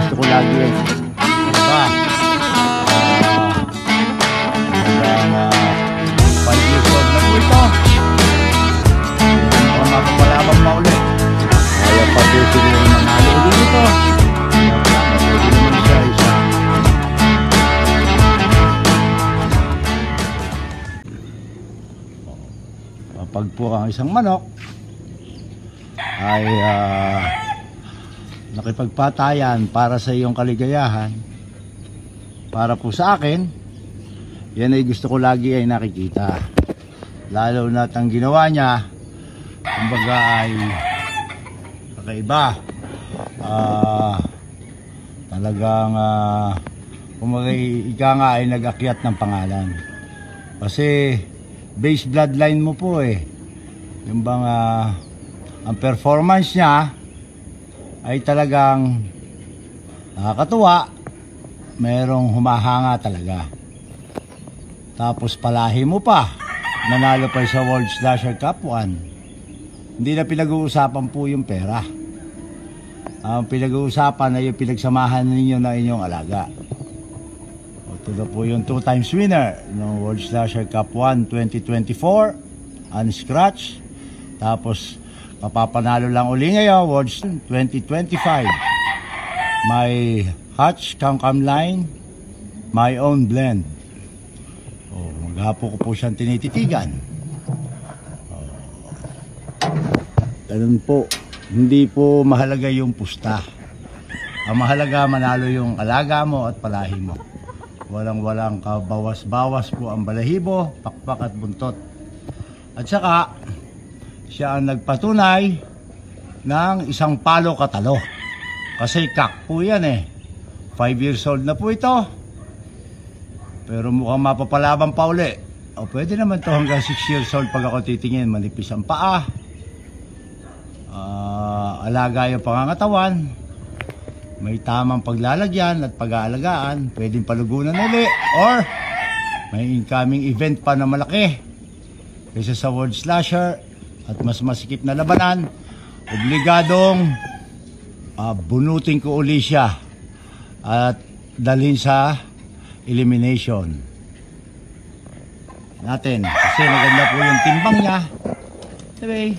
gusto ko lagi eh. Diba? Hanggang 5 years old na po ito. Hindi ko mapapalabang maulit. Kaya pa po siguro manalo ulit ito. Kaya pwede naman siya isa. Kapag po ang isang manok ay nakipagpatayan para sa iyong kaligayahan, para po sa akin, yan ay gusto ko lagi ay nakikita. Lalo na ang ginawa niya, kumbaga ay kakaiba. Talagang kumbaga ika nga ay nag-akyat ng pangalan. Kasi base bloodline mo po eh. Yung bang ang performance niya ay talagang nakakatuwa. Merong humahanga talaga. Tapos palahi mo pa, nanalo pa sa World Slasher Cup 1. Hindi na pinag-uusapan po yung pera. Ang pinag-uusapan ay yung pinagsamahan ninyo na inyong alaga. Ito na po yung 2 times winner ng World Slasher Cup 1 2024 unscratch. Tapos mapapanalo lang uli ngayon World 2025. May hatch Kam line, my own blend. Maghapo ko po siyang tinititigan. Ganun po. Hindi po mahalaga yung pusta. Ang mahalaga manalo yung alaga mo at palahi mo. Walang kabawas-bawas po ang balahibo, pakpak at buntot. At saka siya ang nagpatunay ng isang palo katalo. Kasi kak po yan eh. 5 years old na po ito. Pero mukhang mapapalaban pa uli. O pwede naman to hanggang 6 years old pag ako titingin. Manipis ang paa. Alaga yung pangangatawan. May tamang paglalagyan at pag-aalagaan. Pwedeng palugunan uli. Or may incoming event pa na malaki. Kaysa sa World Slasher at mas masikip na labanan. Obligadong bunutin ko uli siya at dalhin sa elimination natin kasi maganda po yung timbang niya. Anyway,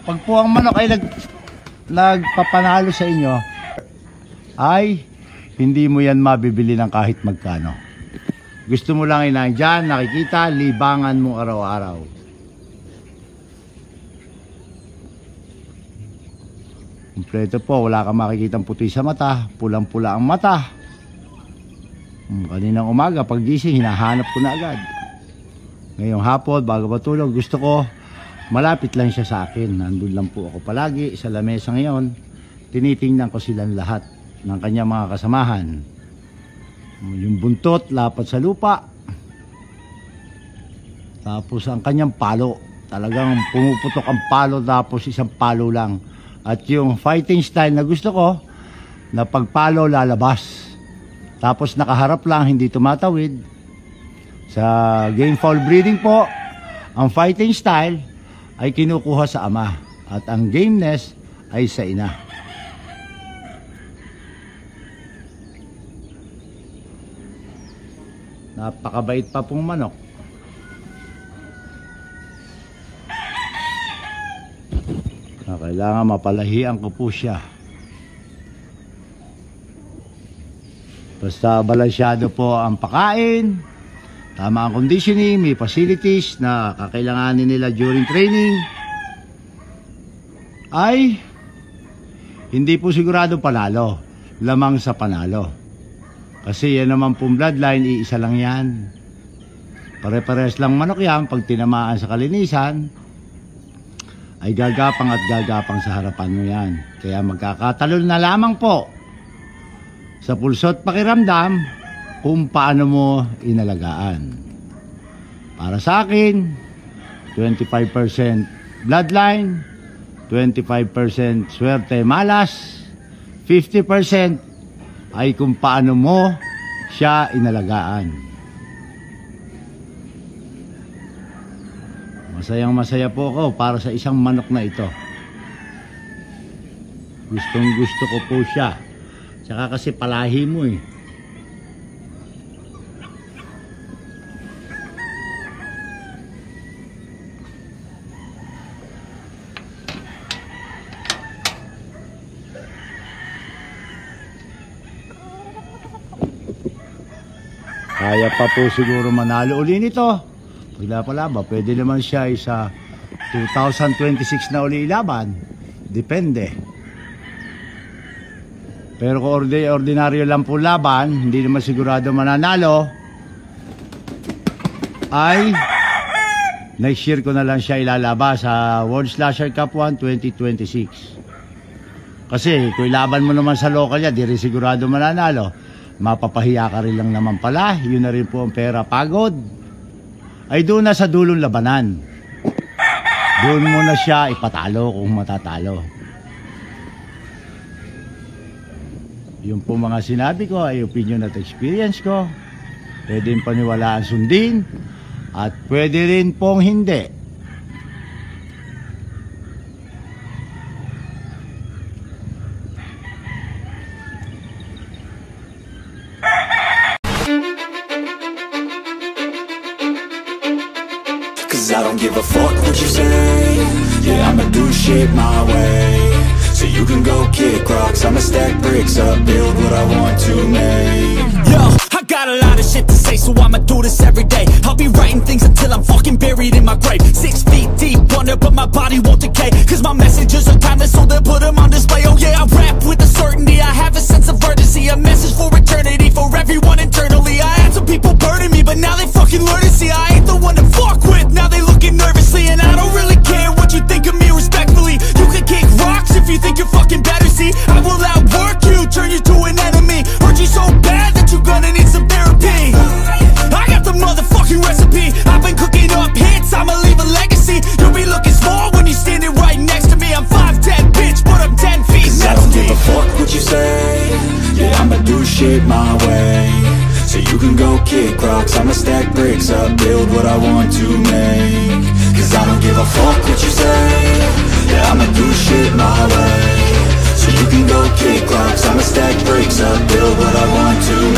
pag po ang manok ay nagpapanalo sa inyo ay hindi mo yan mabibili ng kahit magkano. Gusto mo lang inandyan, nakikita, libangan mo araw-araw. Kompleto po, wala kang makikitang puti sa mata, pulang-pula ang mata. Kaninang umaga, pag gising, hinahanap ko na agad. Ngayong hapon, bago matulog, gusto ko, malapit lang siya sa akin. Nandun lang po ako palagi sa lamesa ngayon. Tinitingnan ko silang lahat ng kanyang mga kasamahan. Yung buntot, lapat sa lupa. Tapos ang kanyang palo. Talagang pumuputok ang palo, tapos isang palo lang. At yung fighting style na gusto ko, na pagpalo lalabas. Tapos nakaharap lang, hindi tumatawid. Sa game foul breeding po, ang fighting style ay kinukuha sa ama. At ang gameness ay sa ina. Napakabait pa pong manok. Kailangan mapalahian ko po siya. Basta balansyado po ang pakain, tama ang conditioning, may facilities na kakailanganin nila during training, ay hindi po sigurado panalo, lamang sa panalo. Kasi yan naman pong bloodline, iisa lang yan. Pare-pares lang manok yan. Pag tinamaan sa kalinisan ay gagapang at gagapang sa harapan mo yan. Kaya magkakatalon na lamang po sa pulso at pakiramdam kung paano mo inalagaan. Para sa akin, 25% bloodline, 25% swerte malas, 50% ay kung paano mo siya inalagaan. Masayang masaya po ako para sa isang manok na ito. Gustong gusto ko po siya. Tsaka kasi palahi mo eh. Kaya pa po siguro manalo uli nito. Pagla ba, pwede naman siya sa 2026 na uli ilaban. Depende. Pero kung ordinaryo lang po laban, hindi naman sigurado mananalo, ay next year ko na lang siya ilalaba sa World Slasher Cup 1 2026. Kasi kung ilaban mo naman sa local niya, di rin sigurado mananalo. Mapapahiya ka rin lang naman pala. Yun na rin po ang pera pagod. Ay doon na sa dulong labanan. Doon mo na siya ipatalo kung matatalo. Yung po mga sinabi ko ay opinion at experience ko. Pwede rin paniwalaan sundin. At pwede rin pong hindi. Cause I don't give a fuck what you say. Yeah, I'ma do shit my way. So you can go kick rocks, I'ma stack bricks up, build what I want to make. Yo, I got a lot of shit to say, so I'ma do this every day. I'll be writing things until I'm fucking buried in my grave. 6 feet deep under, but my body won't decay. Cause my messages are timeless, so they'll put them on display. Oh yeah, I rap with a certainty, I have a sense of urgency. A message for eternity, for everyone internally. I had some people burning me, but now they fucking learn to see I ain't the one to fuck with, now they looking nervously. And I don't really care what you think of me respectfully. You can kick rocks if you think you're fucking better, see I will outwork you, turn you to an enemy. Hurt you so bad that you're gonna need some therapy. I got the motherfucking recipe, I've been cooking up hits, I'ma leave a legacy. You'll be looking small when you're standing right next to me. I'm 5'10", bitch, but I'm 10 feet. Cause I don't give a fuck what you say. Yeah, I'ma do shit my way. So you can go kick rocks, I'ma stack bricks up, build what I want to make. Cause I don't give a fuck what you say. Yeah, I'ma do shit my way. So you can go kick rocks, I'ma stack bricks up, build what I want to make.